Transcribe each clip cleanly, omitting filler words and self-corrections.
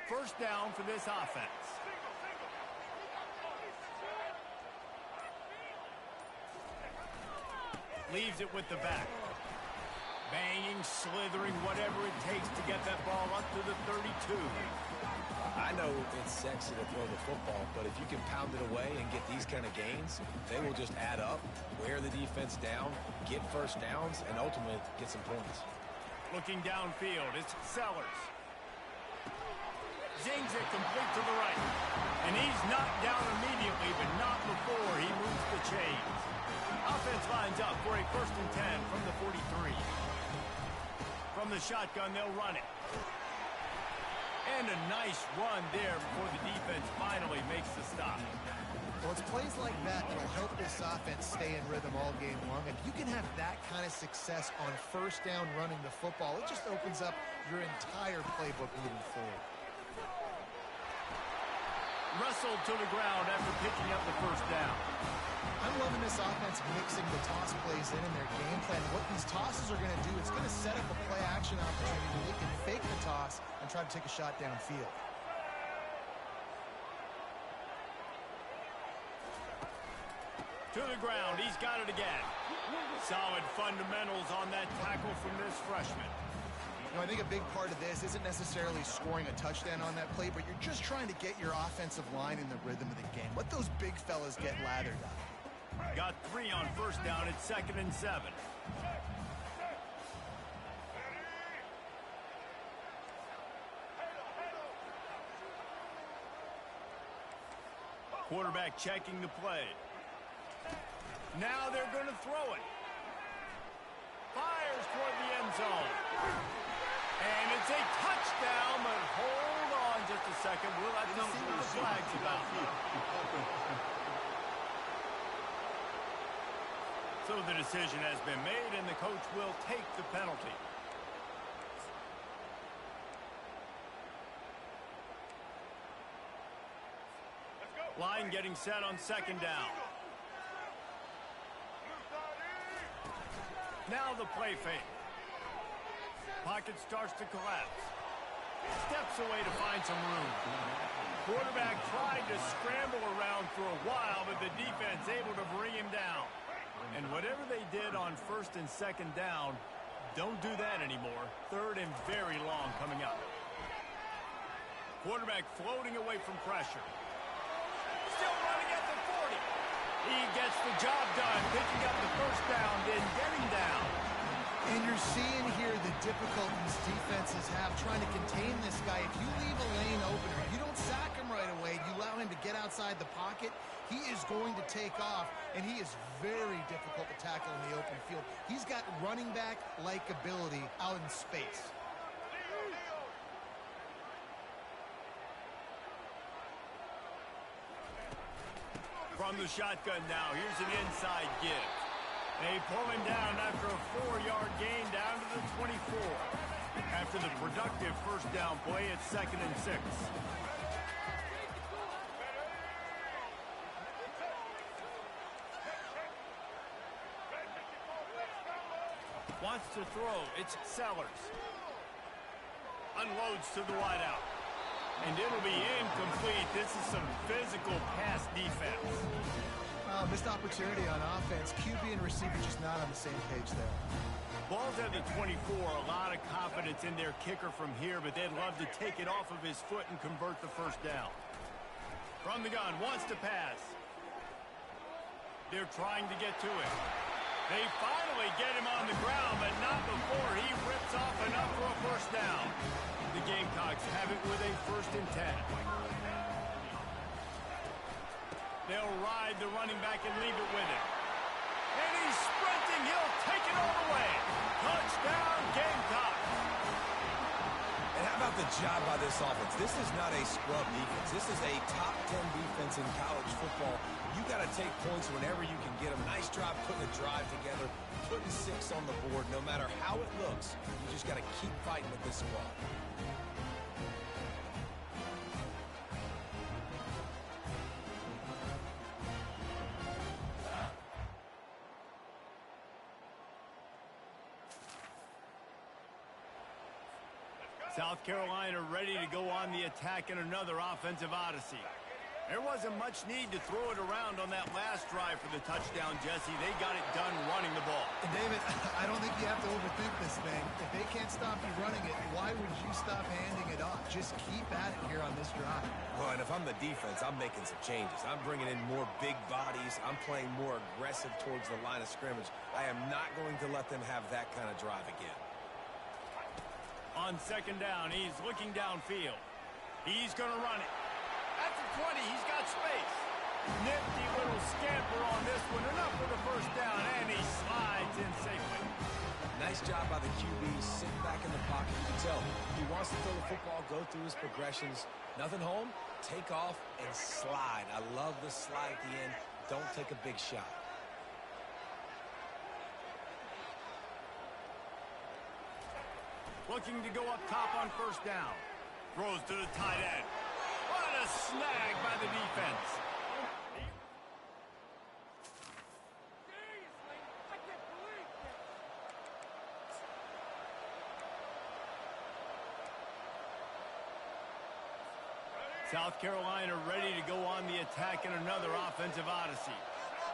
First down for this offense. Leaves it with the back. Banging, slithering, whatever it takes to get that ball up to the 32. I know it's sexy to throw the football, but if you can pound it away and get these kind of gains, they will just add up, wear the defense down, get first downs, and ultimately get some points. Looking downfield, it's Sellers. Zings it complete to the right. And he's knocked down immediately, but not before he moves the chains. Offense lines up for a 1st and 10 from the 43. From the shotgun, they'll run it. And a nice run there before the defense finally makes the stop. Well, it's plays like that that'll help this offense stay in rhythm all game long. If you can have that kind of success on first down running the football, it just opens up your entire playbook moving forward. Wrestled to the ground after picking up the first down. I'm loving this offense mixing the toss plays in their game plan. What these tosses are going to do, it's going to set up a play-action opportunity where they can fake the toss and try to take a shot downfield. To the ground, he's got it again. Solid fundamentals on that tackle from this freshman. You know, I think a big part of this isn't necessarily scoring a touchdown on that play, but you're just trying to get your offensive line in the rhythm of the game. Let those big fellas get lathered up. Got 3 on first down at 2nd and 7. Quarterback checking the play. Now they're going to throw it. Fires toward the end zone. And it's a touchdown, but hold on just a second. We'll have to see what the flag's about. So the decision has been made, and the coach will take the penalty. Line getting set on 2nd down. Now the play fake. Pocket starts to collapse. Steps away to find some room. Quarterback tried to scramble around for a while, but the defense able to bring him down. And whatever they did on 1st and 2nd down, don't do that anymore. 3rd and very long coming up. Quarterback floating away from pressure. Still running at the 40. He gets the job done, picking up the first down, then getting down. And you're seeing here the difficulties defenses have trying to contain this guy. If you leave a lane open or you don't sack him right away, you allow him to get outside the pocket, he is going to take off, and he is very difficult to tackle in the open field. He's got running back-like ability out in space. From the shotgun now, here's an inside give. They pull him down after a 4-yard gain down to the 24. After the productive first down play, it's 2nd and 6. Wants to throw, it's Sellers. Unloads to the wideout. And it'll be incomplete. This is some physical pass defense. Missed opportunity on offense. QB and receiver just not on the same page there. Ball's at the 24. A lot of confidence in their kicker from here, but they'd love to take it off of his foot and convert the first down. From the gun, wants to pass. They're trying to get to it. They finally get him on the ground, but not before he rips off enough for a first down. The Gamecocks have it with a 1st and 10. They'll ride the running back and leave it with him. And he's sprinting. He'll take it all the way. Touchdown, Gamecocks. And how about the job by this offense? This is not a scrub defense. This is a top 10 defense in college football. You got to take points whenever you can get them. Nice job putting a drive together, putting 6 on the board. No matter how it looks, you just got to keep fighting with this squad. South Carolina ready to go on the attack in another offensive odyssey. There wasn't much need to throw it around on that last drive for the touchdown, Jesse. They got it done running the ball. And David, I don't think you have to overthink this thing. If they can't stop you running it, why would you stop handing it off? Just keep at it here on this drive. Well, and if I'm the defense, I'm making some changes. I'm bringing in more big bodies. I'm playing more aggressive towards the line of scrimmage. I am not going to let them have that kind of drive again. On second down, he's looking downfield. He's going to run it. At the 20, he's got space. Nifty little scamper on this one. Enough for the first down, and he slides in safely. Nice job by the QB, sitting back in the pocket. You can tell he wants to throw the football, go through his progressions. Nothing home, take off, and slide. I love the slide at the end. Don't take a big shot. Looking to go up top on first down. Throws to the tight end. What a snag by the defense. South Carolina ready to go on the attack in another offensive odyssey.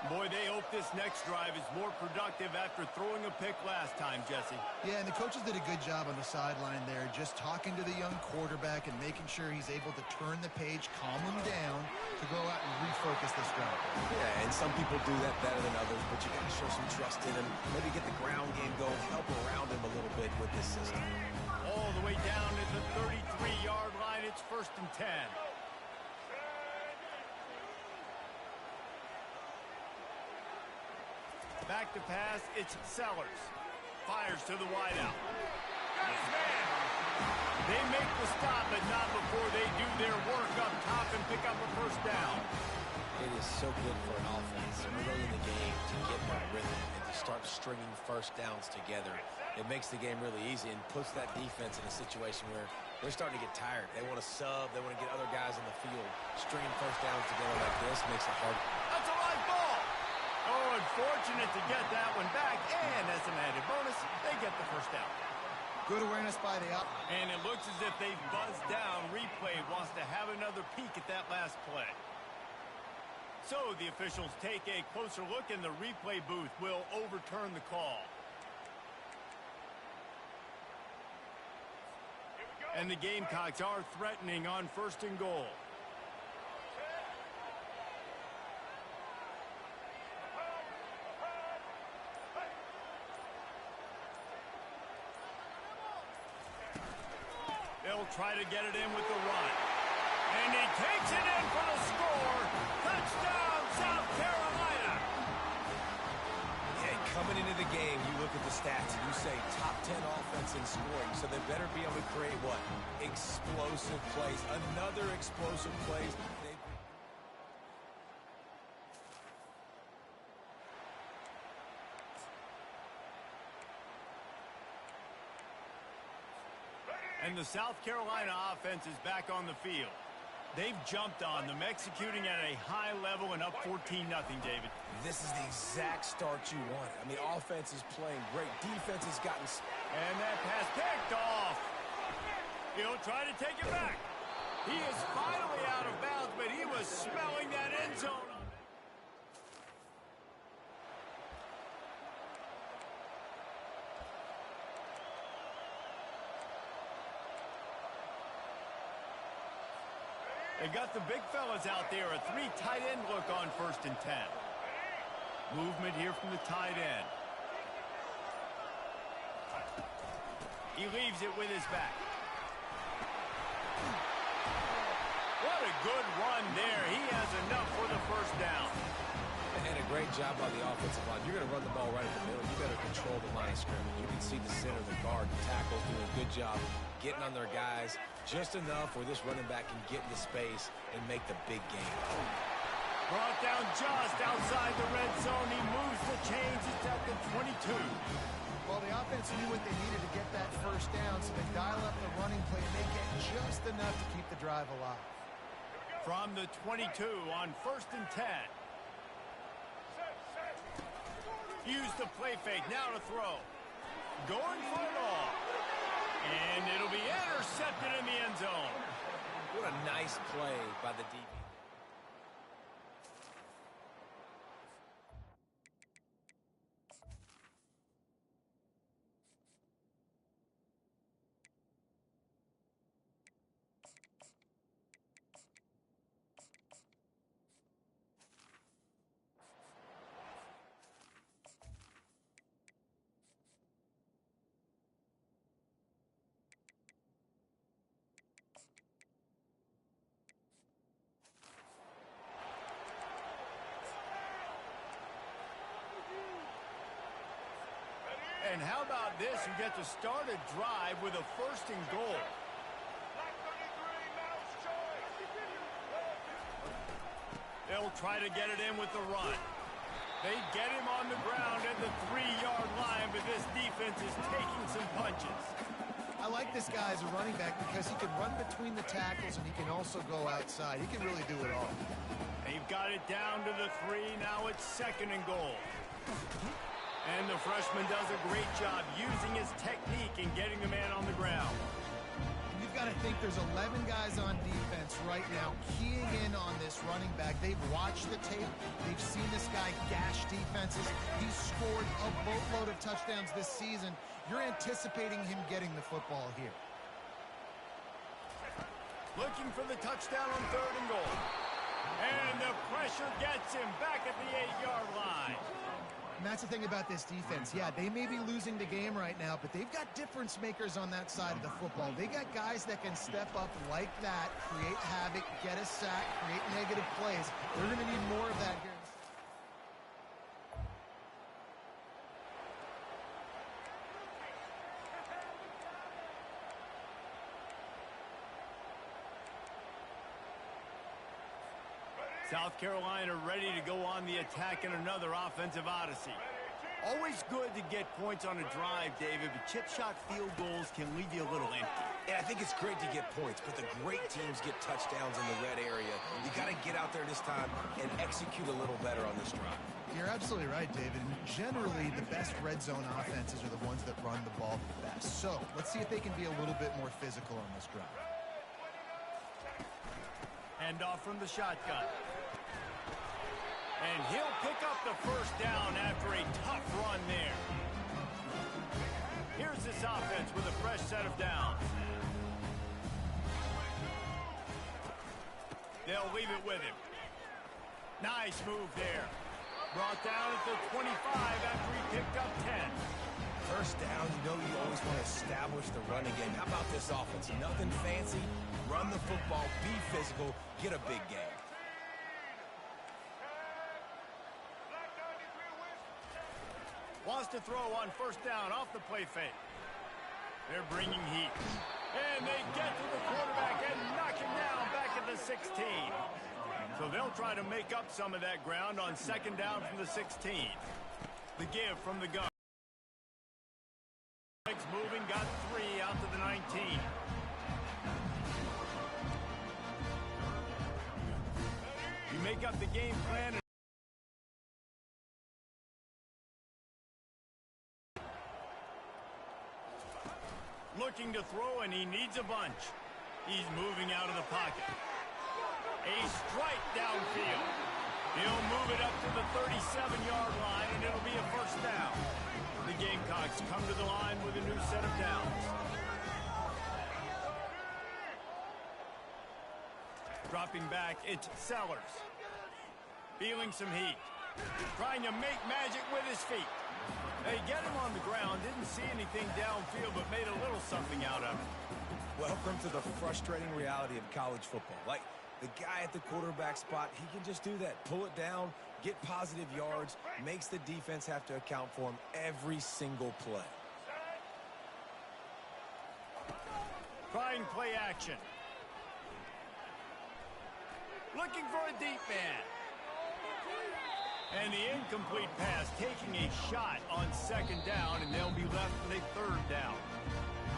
Boy, they hope this next drive is more productive after throwing a pick last time, Jesse. Yeah, and the coaches did a good job on the sideline there, just talking to the young quarterback and making sure he's able to turn the page, calm him down to go out and refocus this drive. Yeah, and some people do that better than others, but you got to show some trust in him. Maybe get the ground game going, help around him a little bit with this system. All the way down at the 33-yard line, it's 1st and 10. Back to pass, it's Sellers. Fires to the wideout. Got his man. They make the stop, but not before they do their work up top and pick up a first down. It is so good for an offense early in the game to get that rhythm and to start stringing first downs together. It makes the game really easy and puts that defense in a situation where they're starting to get tired. They want to sub. They want to get other guys on the field. Stringing first downs together like this makes it hard. That's a live ball. Oh, unfortunate to get that one back, and as an added bonus, they get the first down. Good awareness by the up. And it looks as if they've buzzed down. Replay wants to have another peek at that last play. So the officials take a closer look, and the replay booth will overturn the call. And the Gamecocks are threatening on 1st and goal. They'll try to get it in with the run. And he takes it in for the score. Touchdown, South Carolina. Yeah, coming into the game, you look at the stats and you say top 10 offense in scoring, so they better be able to create what? Explosive plays. Another explosive plays. And the South Carolina offense is back on the field. They've jumped on them, executing at a high level and up 14-0, David. This is the exact start you want. I mean, offense is playing great. Defense has gotten... And that pass picked off. He'll try to take it back. He is finally out of bounds, but he was smelling that end zone. They got the big fellas out there. A 3 tight end look on 1st and 10. Movement here from the tight end. He leaves it with his back. What a good run there. He has enough for the first down. And a great job by the offensive line. You're going to run the ball right at the middle. You better control the line of scrimmage. You can see the center, the guard, the tackles doing a good job getting on their guys just enough where this running back can get into space and make the big game. Brought down just outside the red zone. He moves the chains. It's at the 22. Well, the offense knew what they needed to get that first down, so they dial up the running play and they get just enough to keep the drive alive. From the 22 on 1st and 10. Use the play fake. Now to throw. Going for it all. And it'll be intercepted in the end zone. What a nice play by the DB. And how about this? You get to start a drive with a 1st and goal. They'll try to get it in with the run. They get him on the ground at the 3-yard line, but this defense is taking some punches. I like this guy as a running back because he can run between the tackles and he can also go outside. He can really do it all. They've got it down to the 3. Now it's 2nd and goal. And the freshman does a great job using his technique and getting the man on the ground. You've got to think there's 11 guys on defense right now keying in on this running back. They've watched the tape. They've seen this guy gash defenses. He's scored a boatload of touchdowns this season. You're anticipating him getting the football here. Looking for the touchdown on 3rd and goal. And the pressure gets him back at the 8-yard line. And that's the thing about this defense. Yeah, they may be losing the game right now, but they've got difference makers on that side of the football. They got guys that can step up like that, create havoc, get a sack, create negative plays. They're going to need more of that here. South Carolina ready to go on the attack in another offensive odyssey. Always good to get points on a drive, David, but chip shot field goals can leave you a little empty. Yeah, I think it's great to get points, but the great teams get touchdowns in the red area. You got to get out there this time and execute a little better on this drive. You're absolutely right, David. And generally, the best red zone offenses are the ones that run the ball the best. So let's see if they can be a little bit more physical on this drive. Hand off from the shotgun. And he'll pick up the 1st down after a tough run there. Here's this offense with a fresh set of downs. They'll leave it with him. Nice move there. Brought down at the 25 after he picked up 10. 1st down, you know you always want to establish the running game. How about this offense? Nothing fancy. Run the football, be physical, get a big game. Wants to throw on 1st down off the play fake. They're bringing heat. And they get to the quarterback and knock him down back at the 16. So they'll try to make up some of that ground on 2nd down from the 16. The give from the gun. Legs moving, got 3 out to the 19. You make up the game plan. Looking to throw, and he needs a bunch. He's moving out of the pocket. A strike downfield. He'll move it up to the 37-yard line, and it'll be a 1st down. The Gamecocks come to the line with a new set of downs. Dropping back, it's Sellers. Feeling some heat. Trying to make magic with his feet. They get him on the ground, didn't see anything downfield, but made a little something out of it. Welcome to the frustrating reality of college football. Like, the guy at the quarterback spot, he can just do that. Pull it down, get positive yards, makes the defense have to account for him every single play. Trying play action. Looking for a deep man. And the incomplete pass, taking a shot on 2nd down, and they'll be left with a 3rd down.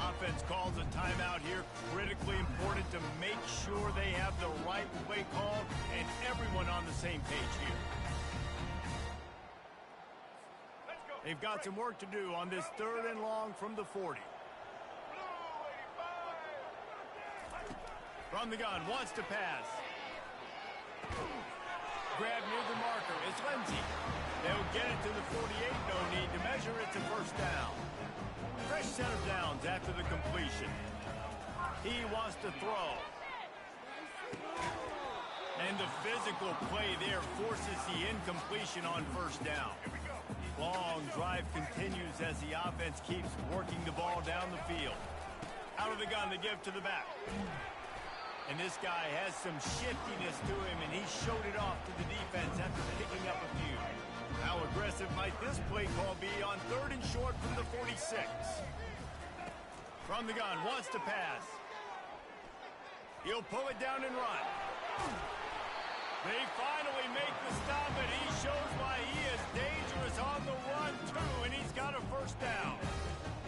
Offense calls a timeout here. Critically important to make sure they have the right play call and everyone on the same page here. They've got some work to do on this 3rd and long from the 40. From the gun, wants to pass. Grab near the marker. It's Lindsay. They'll get it to the 48. No need to measure. It's a first down. Fresh set of downs after the completion. He wants to throw. And the physical play there forces the incompletion on first down. Long drive continues as the offense keeps working the ball down the field. Out of the gun, they give to the back. And this guy has some shiftiness to him, and he showed it off to the defense after picking up a few. How aggressive might this play call be on 3rd and short from the 46? From the gun, wants to pass. He'll pull it down and run. They finally make the stop, and he shows why he is dangerous on the run, too, and he's got a first down.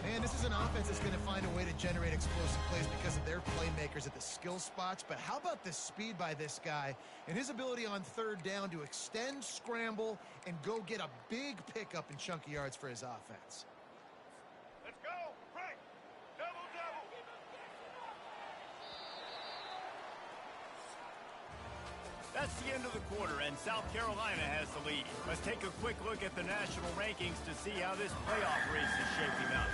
Man, this is an offense that's going to find a way to generate explosive plays because of their playmakers at the skill spots. But how about the speed by this guy and his ability on 3rd down to extend, scramble, and go get a big pickup in chunky yards for his offense? Let's go. Frank. Double, double. That's the end of the quarter, and South Carolina has the lead. Let's take a quick look at the national rankings to see how this playoff race is shaping up.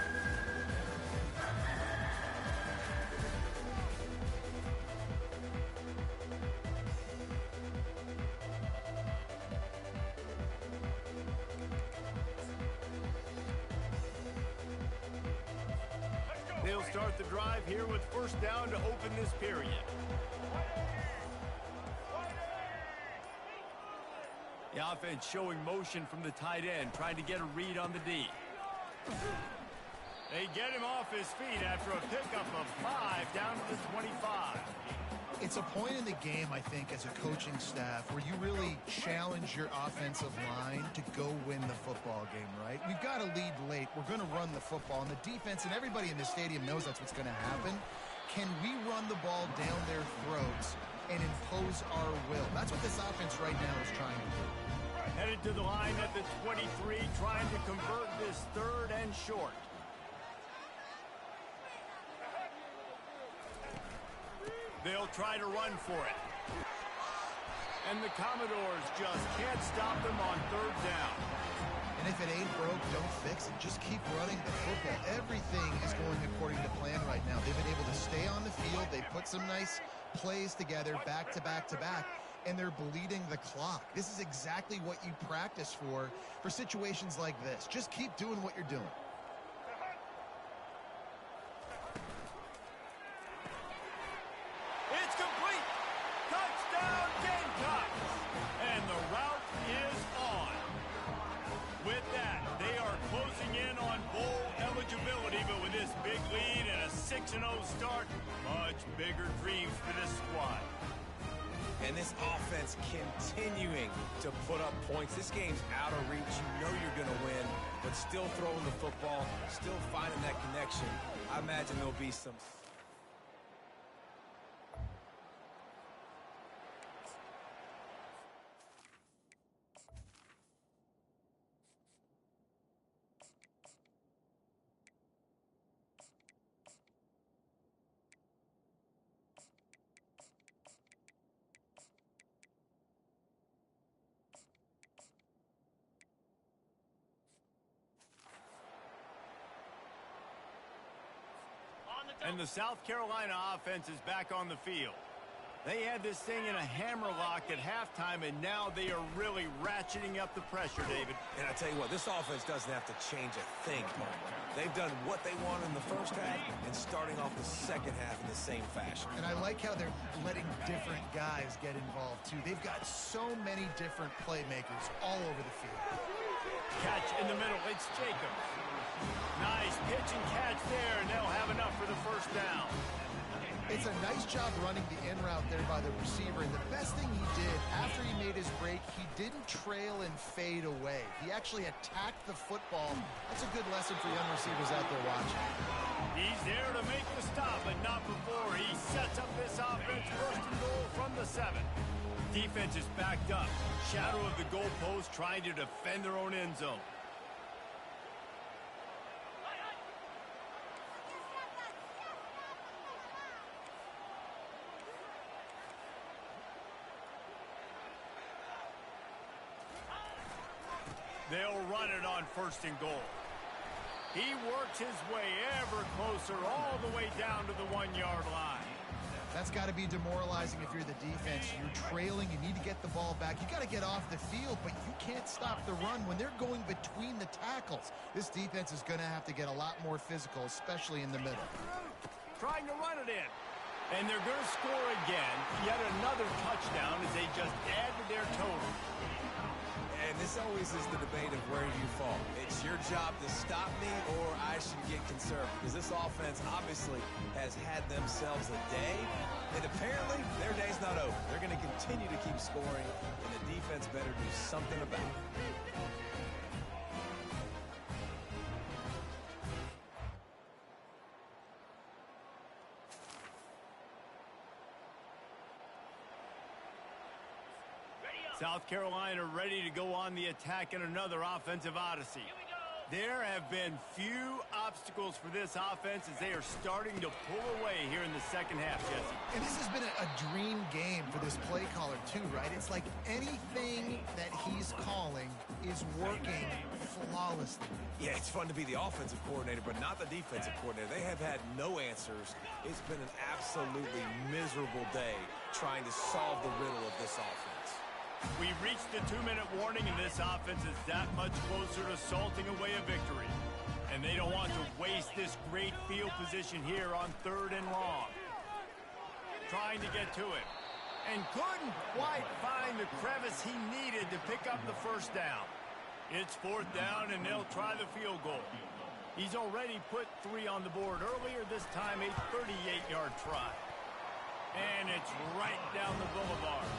They'll start the drive here with first down to open this period. The offense showing motion from the tight end, trying to get a read on the D. They get him off his feet after a pickup of 5 down to the 25. It's a point in the game, I think, as a coaching staff where you really challenge your offensive line to go win the football game, right? We've got to lead late. We're going to run the football, and the defense and everybody in the stadium knows that's what's going to happen. Can we run the ball down their throats and impose our will? That's what this offense right now is trying to do. Headed to the line at the 23, trying to convert this 3rd and short. They'll try to run for it. And the Commodores just can't stop them on 3rd down. And if it ain't broke, don't fix it. Just keep running the football. Everything is going according to plan right now. They've been able to stay on the field. They put some nice plays together back to back to back, and they're bleeding the clock. This is exactly what you practice for situations like this. Just keep doing what you're doing. It's complete. Touchdown Gamecocks. And the route is on. With that, they are closing in on bowl eligibility, but with this big lead and a 6-0 start, much bigger dreams for this squad. And this offense continuing to put up points. This game's out of reach. You know you're going to win, but still throwing the football, still finding that connection. I imagine there'll be some... And the South Carolina offense is back on the field. They had this thing in a hammerlock at halftime, and now they are really ratcheting up the pressure, David. And I tell you what, this offense doesn't have to change a thing. They've done what they wanted in the first half and starting off the second half in the same fashion. And I like how they're letting different guys get involved, too. They've got so many different playmakers all over the field. Catch in the middle. It's Jacobs. Nice pitch and catch there, and they'll have enough for the first down. It's a nice job running the in route there by the receiver, and the best thing he did after he made his break, he didn't trail and fade away. He actually attacked the football. That's a good lesson for young receivers out there watching. He's there to make the stop, but not before he sets up this offense first and goal from the 7. Defense is backed up. Shadow of the goalpost trying to defend their own end zone. They'll run it on 1st and goal. He works his way ever closer all the way down to the 1-yard line. That's got to be demoralizing if you're the defense. You're trailing. You need to get the ball back. You got to get off the field, but you can't stop the run when they're going between the tackles. This defense is going to have to get a lot more physical, especially in the middle. Trying to run it in. And they're going to score again. Yet another touchdown as they just add to their total. And this always is the debate of where you fall. It's your job to stop me or I should get concerned. Because this offense obviously has had themselves a day. And apparently their day's not over. They're going to continue to keep scoring. And the defense better do something about it. South Carolina ready to go on the attack in another offensive odyssey. There have been few obstacles for this offense as they are starting to pull away here in the second half, Jesse. And this has been a dream game for this play caller, too, right? It's like anything that he's calling is working flawlessly. Yeah, it's fun to be the offensive coordinator, but not the defensive coordinator. They have had no answers. It's been an absolutely miserable day trying to solve the riddle of this offense. We've reached the 2-minute warning, and this offense is that much closer to salting away a victory. And they don't want to waste this great field position here on 3rd and long. Trying to get to it. And couldn't quite find the crevice he needed to pick up the 1st down. It's 4th down, and they'll try the field goal. He's already put 3 on the board earlier, this time a 38-yard try. And it's right down the boulevard.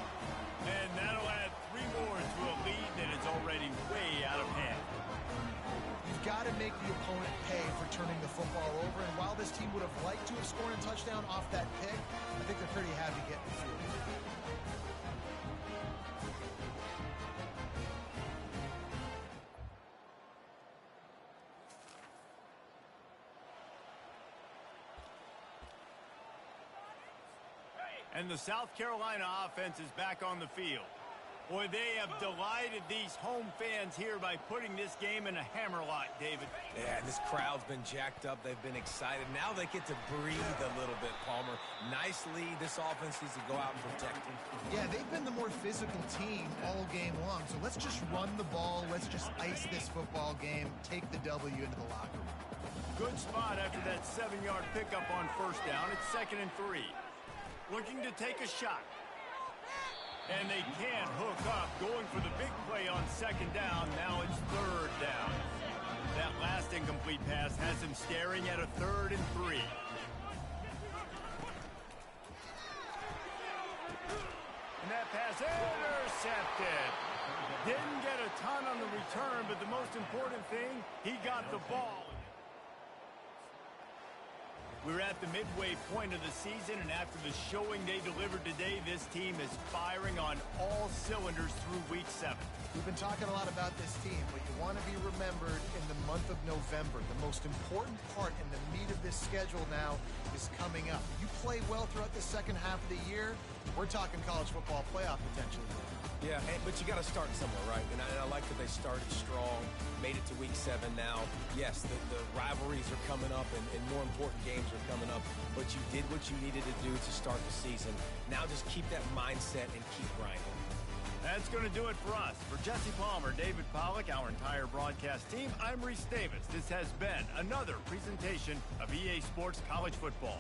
And that'll add 3 more to a lead that is already way out of hand. You've got to make the opponent pay for turning the football over. And while this team would have liked to have scored a touchdown off that pick, I think they're pretty happy getting the field. And the South Carolina offense is back on the field. Boy, they have delighted these home fans here by putting this game in a hammerlock, David. Yeah, this crowd's been jacked up. They've been excited. Now they get to breathe a little bit, Palmer. Nice lead. This offense needs to go out and protect them. Yeah, they've been the more physical team all game long. So let's just run the ball. Let's just ice this football game. Take the W into the locker room. Good spot after that 7-yard pickup on 1st down. It's 2nd and 3. Looking to take a shot. And they can't hook up. Going for the big play on 2nd down. Now it's 3rd down. That last incomplete pass has him staring at a 3rd and 3. And that pass intercepted. Didn't get a ton on the return, but the most important thing, he got the ball. We're at the midway point of the season, and after the showing they delivered today, this team is firing on all cylinders through Week 7. We've been talking a lot about this team, but you want to be remembered in the month of November. The most important part in the meat of this schedule now is coming up. You play well throughout the second half of the year, we're talking college football playoff potentially. Yeah, but you got to start somewhere, right? And I like that they started strong, made it to Week 7 now. Yes, the rivalries are coming up, and more important games are coming up, but you did what you needed to do to start the season. Now just keep that mindset and keep grinding. That's going to do it for us. For Jesse Palmer, David Pollack, our entire broadcast team, I'm Reese Davis. This has been another presentation of EA Sports College Football.